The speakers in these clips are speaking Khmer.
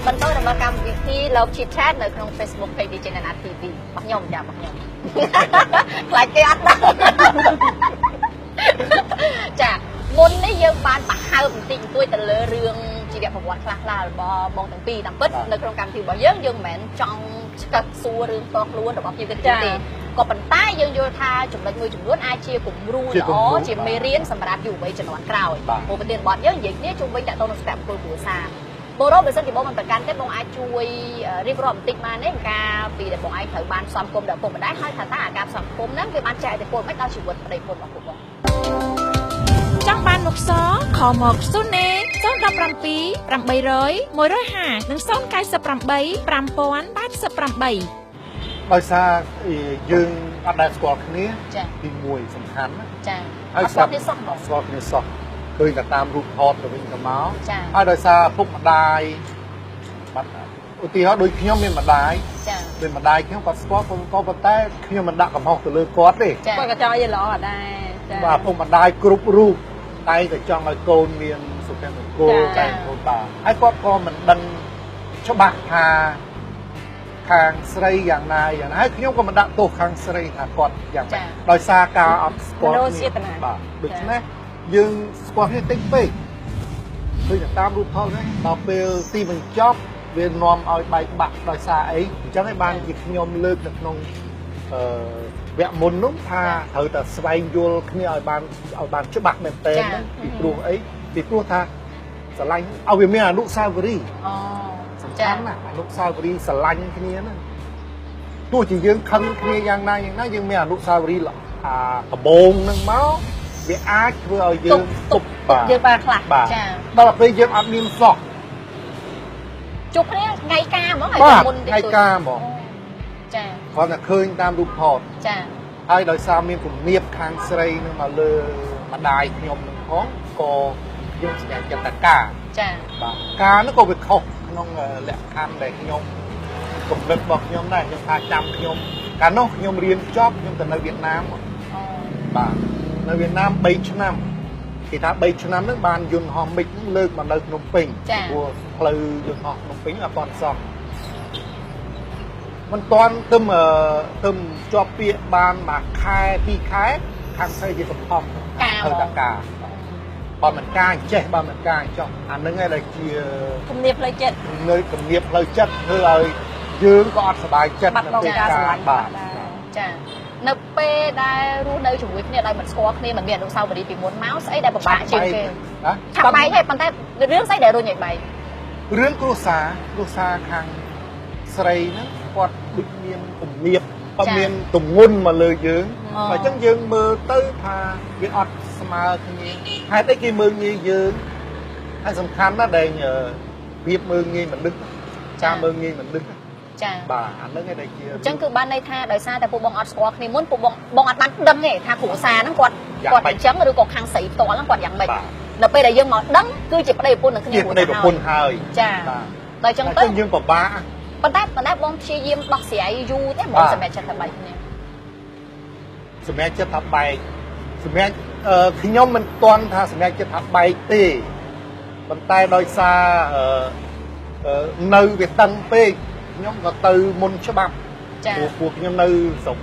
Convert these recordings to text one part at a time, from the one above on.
បន្តរំលឹកកម្មវិធីលោក Chit Chat នៅក្នុង Facebook Page DJ Nana TV របស់ខ្ញុំចារបស់ខ្ញុំខ្លាចគេអត់ដឹងចាមុននេះយើងបានបង្ហើបបន្តិចបន្តួចទៅលើរឿងជីវប្រវត្តិខ្លះៗរបស់បងទាំងពីរតាមពិតនៅក្នុងកម្មវិធីរបស់យើងមិនមែនចង់ស្កាត់សួររឿងផ្ទាល់ខ្លួនរបស់ភ្ញៀវកិត្តិយសទេក៏ប៉ុន្តែយើងយល់ថាចំណុចមួយចំនួនអាចជាគំរូល្អជាមេរៀនសម្រាប់យុវវ័យជំនាន់ក្រោយព្រោះប្រធានបទយើងនិយាយគ្នាជុំវិញតទៅនឹងស្ថាប័នគ្រួសារបងរ៉ូបើសិនជាបងមិនប្រកាន់ទេបងអាចជួយរៀបរាប់បន្តិចបានទេការពីដែលបងឯងត្រូវបានផ្សំគុំដល់ពុកម្ដាយហើយថាតើអាការផ្សំគុំហ្នឹងវាបានចែកឥទ្ធិពលមិនដល់ជីវិតប្តីប្រពន្ធរបស់ពួកបងចង់បានមុខសខមក0 017 800 150និង098 5088ដោយសារយើងអត់ដែលស្គាល់គ្នាទី1សំខាន់ណាចាហើយស្គាល់គ្នាសោះបងស្គាល់គ្នាសោះឃើញតែតាមរូបថតទៅវិញទៅមកហើយដោយសារពុកម្ដាយបាទឧទាហរណ៍ដូចខ្ញុំមានម្ដាយចាដូចម្ដាយខ្ញុំគាត់ស្គាល់ក៏ប៉ុន្តែខ្ញុំមិនដាក់កំហុសទៅលើគាត់ទេគាត់ក៏ចង់ឲ្យល្អអត់ដែរចាបាទពុកម្ដាយគ្រប់រូបតែតែចង់ឲ្យកូនមានសុភមង្គលតែកូនបាទហើយគាត់ក៏មិនដឹងច្បាស់ថាខាងស្រីយ៉ាងណាហើយខ្ញុំក៏មិនដាក់ទោសខាងស្រីថាគាត់យ៉ាងម៉េចដោយសារការអត់ស្គាល់គ្នាបាទដូច្នេះយើងស្គាល់គ្នាតិចពេកឃើញតាមរូបថតហ្នឹងដល់ពេលទីបញ្ចប់វានាំឲ្យបែកបាក់ដោយសារអីអញ្ចឹងឯងបានជាខ្ញុំលើកនៅក្នុងវគ្គមុននោះថាត្រូវតែស្វែងយល់គ្នាឲ្យបានច្បាស់មែនទែនពីព្រោះអីពីព្រោះថាស្រឡាញ់ឲ្យវាមានអនុស្សាវរីយ៍សំខាន់ណាស់អនុស្សាវរីយ៍ស្រឡាញ់គ្នាហ្នឹងទោះជាយើងខឹងគ្នាយ៉ាងណាយើងមានអនុស្សាវរីយ៍ដំបងហ្នឹងមកវាអាចធ្វើឲ្យយើងទប់យើងបានខ្លះចាដល់ពេលយើងអត់មានសោះជួបគ្នាថ្ងៃការហ្មងហើយមុនថ្ងៃការហ្មងចាគាត់តែឃើញតាមរូបថតចាហើយដោយសារមានគំនាបខាងស្រីនឹងមកលើម្ដាយខ្ញុំនឹងផងក៏យើងស្គាល់ចិត្តតាការចាបាទការនោះក៏វាខុសក្នុងលក្ខខណ្ឌដែលខ្ញុំគំនិតរបស់ខ្ញុំដែរខ្ញុំថាចាំខ្ញុំកាលនោះខ្ញុំរៀនចប់ខ្ញុំទៅនៅវៀតណាមបាទនៅវៀតណាម3ឆ្នាំគេថា3ឆ្នាំហ្នឹងបានយន្តហោះមិចហ្នឹងលើកមកនៅភ្នំពេញព្រោះផ្លូវយន្តហោះភ្នំពេញអត់ទាន់សោះមិនទាន់ទៅជាប់ពាក្យបានមួយខែ2ខែខាងស្រីជាសំផំធ្វើតការបើមិនការចេះបើមិនការចោះអាហ្នឹងឯងដែលជាគំនាបផ្លូវចិត្តនៅគំនាបផ្លូវចិត្តធ្វើឲ្យយើងក៏អត់សប្បាយចិត្តនៅពេលការបាទចានៅពេលដែលរស់នៅជាមួយគ្នាដោយមិនស្គាល់គ្នាមិនមានអនុស្សាវរីយ៍ពីមុនមកស្អីដែលពិបាកជាងគេឆាប់បែកទេប៉ុន្តែរឿងស្អីដែលរុញឲ្យបែករឿងគ្រួសារខាងស្រីហ្នឹងគាត់ដូចមានគំនាបក៏មានទម្ងន់មកលើយើងហើយអញ្ចឹងយើងមើលទៅថាវាអត់ស្មើគ្នាហេតុអីគេមើលងាយយើងហើយសំខាន់ណាស់ដែលវាមើលងាយមិនដឹងចាំមើលងាយមិនដឹងចាបាទអានឹងឯងដែលជាអញ្ចឹងគឺបានន័យថាដោយសារតែពួកបងអត់ស្គាល់គ្នាមុនពួកបងអត់បានដឹងទេថាគ្រួសារហ្នឹងគាត់អញ្ចឹងឬក៏ខាងស្រីផ្ទាល់ហ្នឹងគាត់យ៉ាងម៉េចដល់ពេលដែលយើងមកដឹងគឺជាប្តីប្រពន្ធនឹងគ្នាប្តីប្រពន្ធហើយចាដល់អញ្ចឹងទៅយើងពិបាកប៉ុន្តែបងព្យាយាមដោះស្រាយយូរទេបងសម្រាប់ចិត្តថាបែកគ្នាសម្រាប់ចិត្តថាបែកសម្រាប់ខ្ញុំមិនទាន់ថាសម្រាប់ចិត្តថាបែកទេប៉ុន្តែដោយសារនៅវាតឹងពេកខ្ញុំក៏ទៅមុនច្បាប់ចាពួកខ្ញុំនៅស្រុក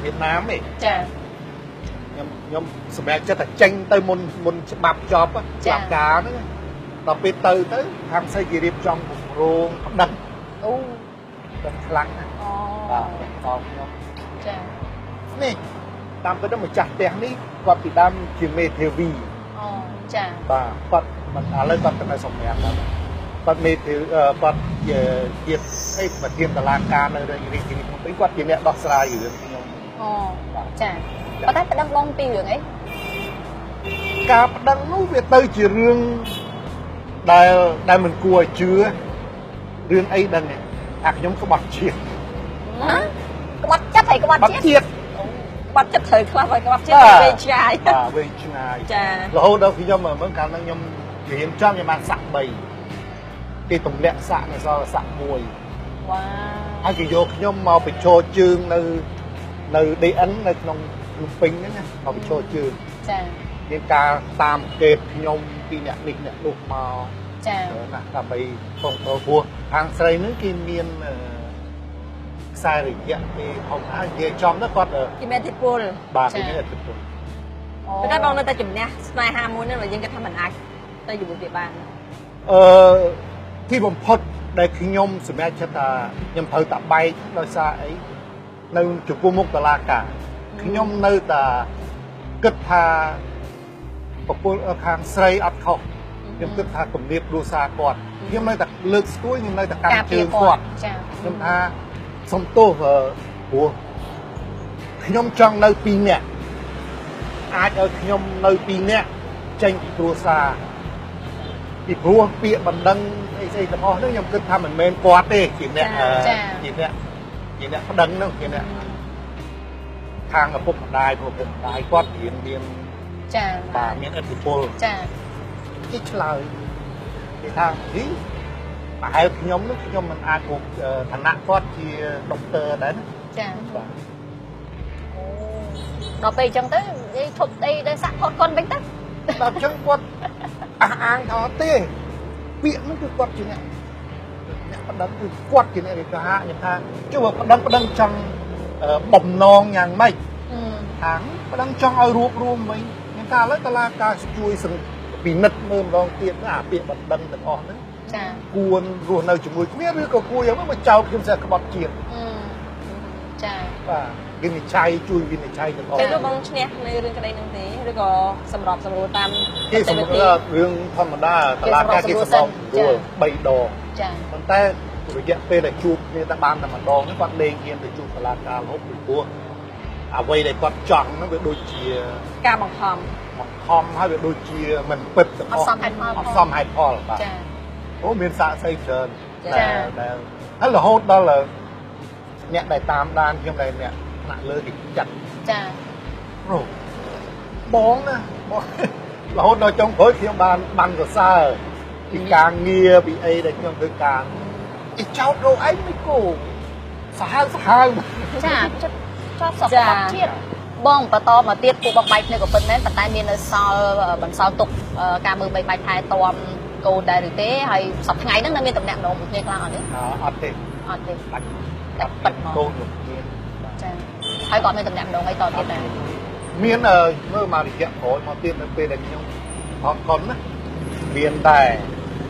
វៀតណាមឯងចាខ្ញុំសម្រាប់ចិត្តថាចេញទៅមុនច្បាប់ចប់ច្បាប់ការហ្នឹងដល់ពេលទៅខាងស្រីគេរៀបចំគម្រោងប្តឹងអូដឹងខ្លាំងណាស់បាទបងខ្ញុំចានេះតាមពិតទៅម្ចាស់ផ្ទះនេះគាត់ពីដើមជាមេធាវីអូចាបាទគាត់មិនឥឡូវគាត់ទៅនៅសម្រាប់ដែរគាត់មេធាវីគាត់ជាប្រធានតុលាការនៅរាជធានីភ្នំពេញគាត់ជាអ្នកដោះស្រាយរឿងខ្ញុំអូចាប៉ុន្តែប្តឹងបងពីរឿងអីការប្តឹងនោះវាទៅជារឿងដែលមិនគួរឲ្យជឿរឿងអីដឹងទេអាខ្ញុំក្បត់ជាតិក្បត់ចិត្តហើយក្បត់ជាតិក្បត់ចិត្តត្រូវខ្លះហើយក្បត់ជាតិវែងឆ្ងាយបាទវែងឆ្ងាយចារហូតដល់ខ្ញុំមើលកាលហ្នឹងខ្ញុំរៀនចំខ្ញុំបានសាក់3គេទម្លាក់សាក់នៅសល់សាក់1វ៉ាហើយគេយកខ្ញុំមកបញ្ចូលជើងនៅ DN នៅក្នុងភ្នំពេញហ្នឹងណាមកបញ្ចូលជើងចាមានការតាមកេតខ្ញុំពីអ្នកនេះអ្នកនោះមក ចា៎ ណាដើម្បីផងទៅព្រោះខាងស្រីនឹងគេមានខ្សែរយៈគេធំហើយនិយាយចំទៅគាត់ គេមានឥទ្ធិពល បាទគេមានឥទ្ធិពល ប៉ុន្តែបងនៅតែជំនះស្នេហាមួយនេះបើយើងគិតថាមិនអាចទៅជាមួយវាបាន ទីបំផុតដែលខ្ញុំសម្រេចចិត្តថាខ្ញុំត្រូវតែបែកដោយសារអីនៅចំពោះមុខតុលាការខ្ញុំនៅតែគិតថាប្រពន្ធខាងស្រីអត់ខុសខ្ញុំគិតថាគំនាបគ្រួសារគាត់ខ្ញុំនៅតែលើកស្ទួយខ្ញុំនៅតែកាន់ជើងគាត់ ចា៎ ខ្ញុំថាសំទោសព្រោះខ្ញុំចង់នៅ2នាក់អាចឲ្យខ្ញុំនៅ2នាក់ចេញពីគ្រួសារពីព្រោះពាក្យបណ្ដឹងអីស្អីទាំងអស់ហ្នឹងខ្ញុំគិតថាមិនមែនគាត់ទេជាអ្នកជាអ្នកប្តឹងហ្នឹងជាអ្នកខាងឪពុកម្ដាយព្រោះឪពុកម្ដាយគាត់រៀនមាន ចា៎ បាទមានឥទ្ធិពល ចា៎ គេឆ្លើយគេថាហីប្រហែលខ្ញុំនោះខ្ញុំមិនអាចមកឋានៈគាត់ជាដុកទ័រដែរណា ចា៎ បាទ ដល់ពេលអញ្ចឹងទៅនិយាយធប់អីដែលសាក់ផុតគាត់វិញទៅ ដល់អញ្ចឹងគាត់អះអាងថាអត់ទេពាក្យនោះគឺគាត់ជាអ្នកប្តឹងគឺគាត់ជាអ្នករាជការខ្ញុំថាចុះបើប្តឹងចង់បំណងយ៉ាងម៉េចខាងប្តឹងចង់ឲ្យរួបរวมវិញខ្ញុំថាឥឡូវតឡាការជួយពិនិត្យមើលម្ដងទៀតណាពាក្យបណ្ដឹងទាំងអស់ហ្នឹង ចា៎ គួររស់នៅជាមួយគ្នាឬក៏គួរយ៉ាងម៉េចមកចោទខ្ញុំថាក្បត់ជាតិ ចា៎ បាទវិនិច្ឆ័យជួយវិនិច្ឆ័យទាំងអស់ តែលោកបងឈ្នះនៅរឿងក្តីនឹងទេឬក៏សម្របសម្រួលតាម គេសម្រាប់រឿងធម្មតាតឡាការគេសម្របសម្រួល3ដង ចា៎ ប៉ុន្តែរយៈពេលដែលជួបគ្នាតែបានតែម្ដងហ្នឹងគាត់លេងហ៊ានទៅជួបតឡាការរហូតពីព្រោះអ្វីដែលគាត់ចង់ហ្នឹងវាដូចជា ការបង្ខំ បង្ខំហើយវាដូចជាមិនពិតទាំងអស់ អត់សមហេតុផល អត់សមហេតុផលបាទ ចា៎ អូមានសាកសីច្រើន ចា៎ ដែលហើយរហូតដល់អ្នកដែលតាមដានខ្ញុំដែលអ្នកថ្នាក់លើគេចាត់ ចា៎ ប្រូបងណាបង រហូតដល់ចុងក្រោយខ្ញុំបានសរសើរពីការងារពីអីដែលខ្ញុំធ្វើការអីចោតរកអីមិនគោសាហាវចា៎ចិត្តចប់សុខភាពជាតិបងបន្តមកទៀតពួកបងបែកគ្នាក៏ប៉ុណ្ណេះប៉ុន្តែមាននៅសល់បន្សល់ទុកការមើលបីបែកថែទាំកូនដែរឬទេហើយសប្តាហ៍ថ្ងៃហ្នឹងនៅមានតំណែងមួយគ្នាខ្លាំងអត់ទេ អត់ទេ អត់ទេ បាច់ តែប៉ិតមក កូនលោកមាន ចា៎ហើយក៏មានតំណែងអីតទៀតដែរ មានមើលមករយៈក្រោយមកទៀតនៅពេលដែលខ្ញុំថតកុនណាមានដែរ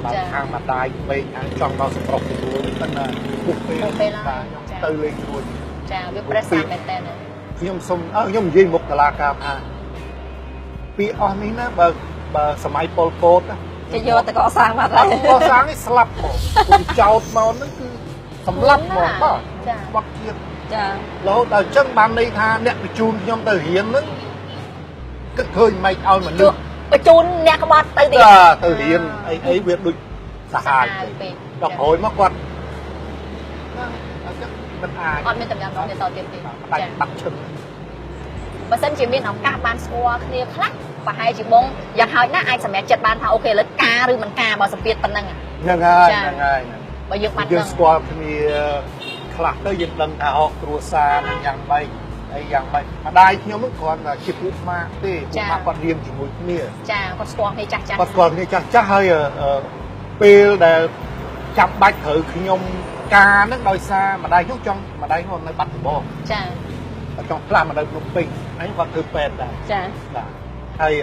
បាទខាងម្ដាយពេកខាងចង់មកសម្រុកទទួលប៉ុន្តែពុកពេលខ្ញុំទៅលេងរួច ចាវាប្រេសសាមែនតើ ខ្ញុំសុំខ្ញុំនិយាយមុខតឡាការថាពីអស់នេះណាបើសម័យប៉ុលពតណា គេយកទៅកសាងបាត់ហើយ កសាងនេះស្លាប់មកគុំចោតមកហ្នឹងគឺសម្លាប់មកបាទ ចា បាត់ជាតិ ចា រហូតដល់អញ្ចឹងបានន័យថាអ្នកបញ្ជូនខ្ញុំទៅរៀនហ្នឹងគិតឃើញមិនឲ្យមនុស្ស បញ្ជូនអ្នកក្បត់ទៅទៀត ទៅរៀនអីវាដូចសាហាវពេកដល់ក្រោយមកគាត់អញ្ចឹងមិនអាច អត់មានតំណែងនោះទៀតតទៀតទេ ដាច់បាត់ឈឹង បើសិនជាមានឱកាសបានស្គាល់គ្នាខ្លះប្រហែលជាបងយ៉ាងហោចណាស់អាចសម្រេចចិត្តបានថាអូខេឥឡូវការឬមិនការបើសម្ពាធប៉ុណ្ណឹង ហ្នឹងហើយ បើយើងបាន យើងស្គាល់គ្នាខ្លះទៅយើងដឹងថាគ្រួសារនឹងយ៉ាងម៉េចអីយ៉ាងម៉េចម្ដាយខ្ញុំហ្នឹងគ្រាន់តែជាពូម៉ាក់ទេពូម៉ាក់គាត់រៀនជាមួយគ្នា ចាគាត់ស្គាល់គ្នាចាស់ចាស់ គាត់ស្គាល់គ្នាចាស់ចាស់ហើយពេលដែលចាំបាច់ត្រូវខ្ញុំការហ្នឹងដោយសារម្ដាយខ្ញុំចង់ម្ដាយខ្ញុំនៅបាត់ដំបង ចា ចង់ផ្លាស់មកនៅភ្នំពេញហើយគាត់ធ្វើពេទ្យដែរ ចា បាទហើយ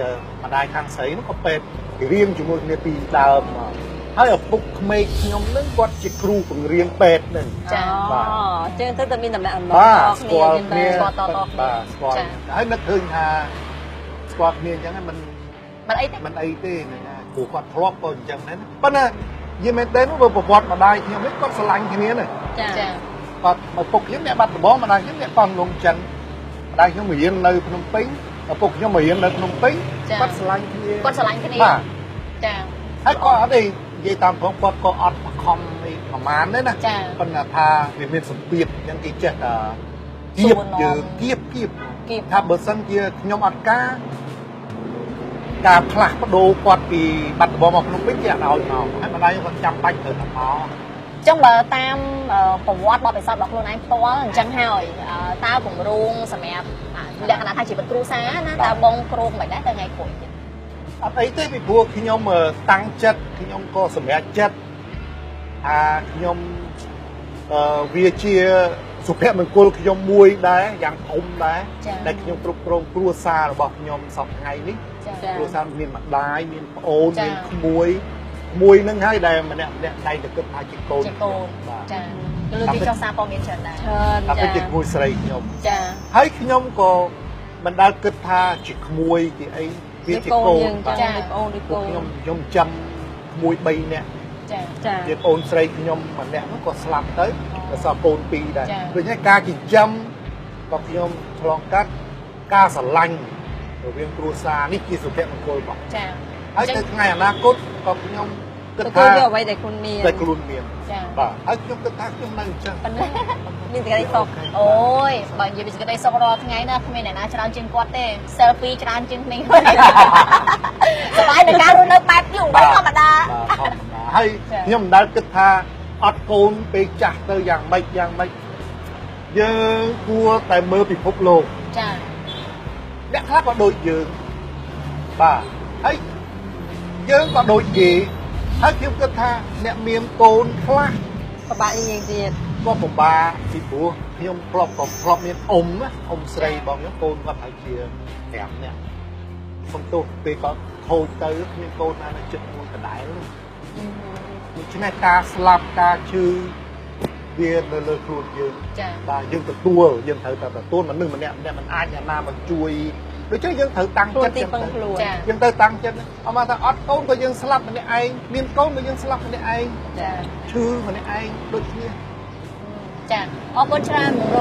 ម្ដាយខាងស្រីហ្នឹងក៏ពេទ្យរៀនជាមួយគ្នាពីដើមមកហើយឪពុកក្មេកខ្ញុំហ្នឹងគាត់ជាគ្រូបង្រៀនពេទ្យហ្នឹង ចា ចឹងទៅតែមានតំណែងអំណរ បាទ ត ស្ គ្នា គាល់ យើង គ្នា ទៅ ស្គាល់តៗ បាទស្គាល់ហើយនឹកឃើញថាស្គាល់គ្នាអញ្ចឹងហ្នឹងមិនអីទេ មិនអីទេហ្នឹងណាព្រោះគាត់ធ្លាប់ក៏អញ្ចឹងដែរប៉ុន្តែនិយាយមែនទេបើប្រវត្តិម្ដាយខ្ញុំនេះគាត់ស្រឡាញ់គ្នាណា ចា ចា គាត់ឪពុកខ្ញុំអ្នកបាត់ដំបងម្ដាយខ្ញុំអ្នកកោះលងចិនម្ដាយខ្ញុំរៀននៅភ្នំពេញឪពុកខ្ញុំរៀននៅភ្នំពេញគាត់ស្រឡាញ់គ្នា គាត់ស្រឡាញ់គ្នា បាទ ចា ហើយគាត់អត់ទេនិយាយតាមផងគាត់ក៏អត់បខំអីប្រហែលទេណា ចា ប៉ុន្តែថាវាមានសម្ពាធអញ្ចឹងគេចេះតែគៀបយើងគៀបថាបើសិនជាខ្ញុំអត់ការផ្លាស់ប្ដូរគាត់ពីបាត់ដំបងមកភ្នំពេញគេអត់ឲ្យមកហើយម្ដាយគាត់ចាំបាច់ត្រូវតែមក ចឹងបើតាមប្រវត្តិបទពិសោធន៍របស់ខ្លួនឯងផ្ទាល់អញ្ចឹងហើយតើគម្រោងសម្រាប់លក្ខណៈថាជីវិតគ្រួសារណាតើបងគ្រោងមិនដែរទៅថ្ងៃក្រោយទៀត ម អត់អីទេពីព្រោះខ្ញុំតាំងចិត្តខ្ញុំក៏សម្រេចចិត្តថាខ្ញុំវាជាសុភមង្គលខ្ញុំមួយដែរយ៉ាងធំដែរដែលខ្ញុំគ្រប់គ្រងគ្រួសាររបស់ខ្ញុំសប្តាហ៍ថ្ងៃនេះ គ្រួសារមានម្ដាយមានប្អូនមានក្មួយនឹងហើយដែលម្នាក់ដៃទៅគិតថាជាកូន ចាលើទីចោះសារព័ត៌មានច្រើនដែរ តែពេលជាក្មួយស្រីខ្ញុំ ចា ហើយខ្ញុំក៏មិនដែលគិតថាជាក្មួយជាអីវាជាកូន ចាប្អូនឬកូន ខ្ញុំចាំក្មួយ3នាក់ ចា ជាអូនស្រីខ្ញុំម្នាក់នោះក៏ស្លាប់ទៅដល់សល់កូន2ដែរដូច្នេះការចិញ្ចឹមរបស់ខ្ញុំឆ្លងកាត់ការស្រឡាញ់រវាងគ្រួសារនេះជាសុភមង្គលរបស់ ចា ហើយទៅថ្ងៃអនាគតក៏ខ្ញុំគិត ទទួល ថា យកអ្វីដែលខ្លួនមាន តែខ្លួនមាន ចា បាទហើយខ្ញុំគិតថាខ្ញុំនៅអញ្ចឹង ប៉ុណ្ណឹងមានតែក្តីសុខ អូយបើនិយាយពីសេចក្តីសុខរាល់ថ្ងៃណាគ្មានអ្នកណាច្រើនជាងគាត់ទេ selfie ច្រើនជាងគ្នាសប្បាយនឹងការរស់នៅបែបយុវវ័យធម្មតា បាទធម្មតាហើយខ្ញុំមិនដែលគិតថាអត់កូនពេលចាស់ទៅយ៉ាងម៉េចយើងគួរតែមើលពិភពលោក ចា អ្នកខ្លះក៏ដូចយើងបាទហើយយើងក៏ដូចគេហើយខ្ញុំគិតថាអ្នកមានកូនខ្លះ ពិបាកជាងទៀត ក៏ពិបាកពីព្រោះខ្ញុំធ្លាប់មានអ៊ំស្រីបងខ្ញុំកូនគាត់ហើយជា5នាក់សំទោសពេលគាត់ខូចទៅគ្មានកូនណានៅចិត្តមួយកណ្ដាលដូច្នេះការស្លាប់ការឈឺវានៅលើខ្លួនយើង ចា បាទយើងទទួលយើងត្រូវតែទទួលមនុស្សម្នាក់មិនអាចអ្នកណាមកជួយដូច្នេះយើងត្រូវតាំង ខ្លួន ចិត្ត ទីពឹងខ្លួន ចា យើងទៅតាំងចិត្តអត់មកថាអត់កូនក៏យើងស្លាប់ម្នាក់ឯងមានកូនក៏យើងស្លាប់ម្នាក់ឯង ចា ឈឺម្នាក់ឯងដូចគ្នា ចាអរគុណច្រើនមករ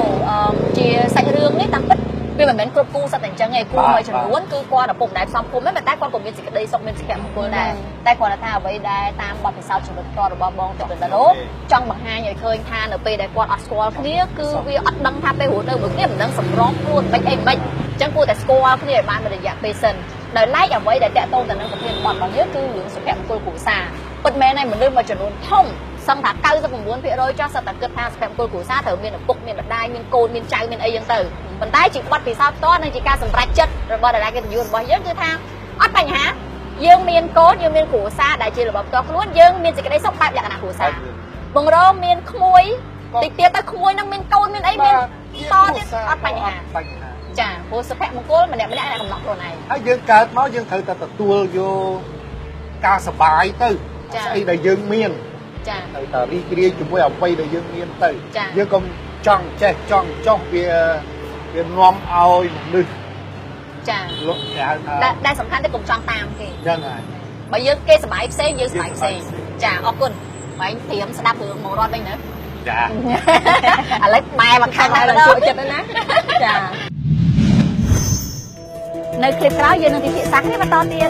ជាសាច់រឿងនេះតាមពិតវាមិនមែនគ្រប់គូសត្វតែអញ្ចឹងឯងគូមួយចំនួនគឺគាត់ឪពុកម្ដាយផ្សំគុំតែតែគាត់ក៏មានសេចក្តីសុខមានសុភមង្គលដែរតែគាត់ថាអ្វីដែលតាមបទពិសោធន៍ជីវិតគាត់របស់បងទៅដល់លោកចង់បង្ហាញឲ្យឃើញថានៅពេលដែលគាត់អត់ស្គាល់គ្នាគឺវាអត់ដឹងថាពេលរស់នៅមួយគ្នាមិនដឹងសម្របខ្លួនមិនអីមិនអញ្ចឹងគួរតែស្គាល់គ្នាឲ្យបានមួយរយៈពេលសិនដោយឡែកអ្វីដែលតាក់ទងទៅនឹងប្រធានបទរបស់យើងគឺរឿងសុភមង្គលគ្រួសារពិតមែនហើយមនុស្សមួយចំនួនធំសឹងថា 99% ចោះសិតតែគិតថាសុភមង្គលគ្រួសារត្រូវមានឪពុកមានម្ដាយមានកូនមានចៅមានអីចឹងទៅប៉ុន្តែជាបទពិសោធន៍ផ្ទាល់និងជាការសម្រេចចិត្តរបស់តារាកិត្តិយសរបស់យើងគឺថាអត់បញ្ហាយើងមានកូនយើងមានគ្រួសារដែលជារបបផ្ទាល់ខ្លួនយើងមានសេចក្តីសុខបែបលក្ខណៈគ្រួសារបង្រងមានក្មួយតិចទៀតទៅក្មួយនឹងមានកូនមានអីមានតទៀតអត់បញ្ហាចាព្រោះសុភមង្គលម្នាក់ៗអាចកំណត់ខ្លួនឯង ហើយយើងកើតមកយើងត្រូវតែទទួលយកការសប្បាយទៅស្អីដែលយើងមាន ចា ត្រូវតែរីករាយជាមួយអ្វីដែលយើងមានទៅ ចា យើងកុំចង់ចេះចង់ចោះវានាំឲ្យមនុស្ស ចា លក់គេហៅថា ដែលសំខាន់ទៅកុំចង់តាមគេ ចឹងហើយ បើយើងគេសប្បាយផ្សេងយើងសប្បាយផ្សេងចាអរគុណបងត្រៀមស្ដាប់រឿងមករត់វិញណា ចា ឥឡូវបែរមកខាងណា ដល់ ទៅ ជួយចិត្តណាចា នៅคลิปក្រោយយើងនឹងពិភាក្សាគ្នាបន្តទៀត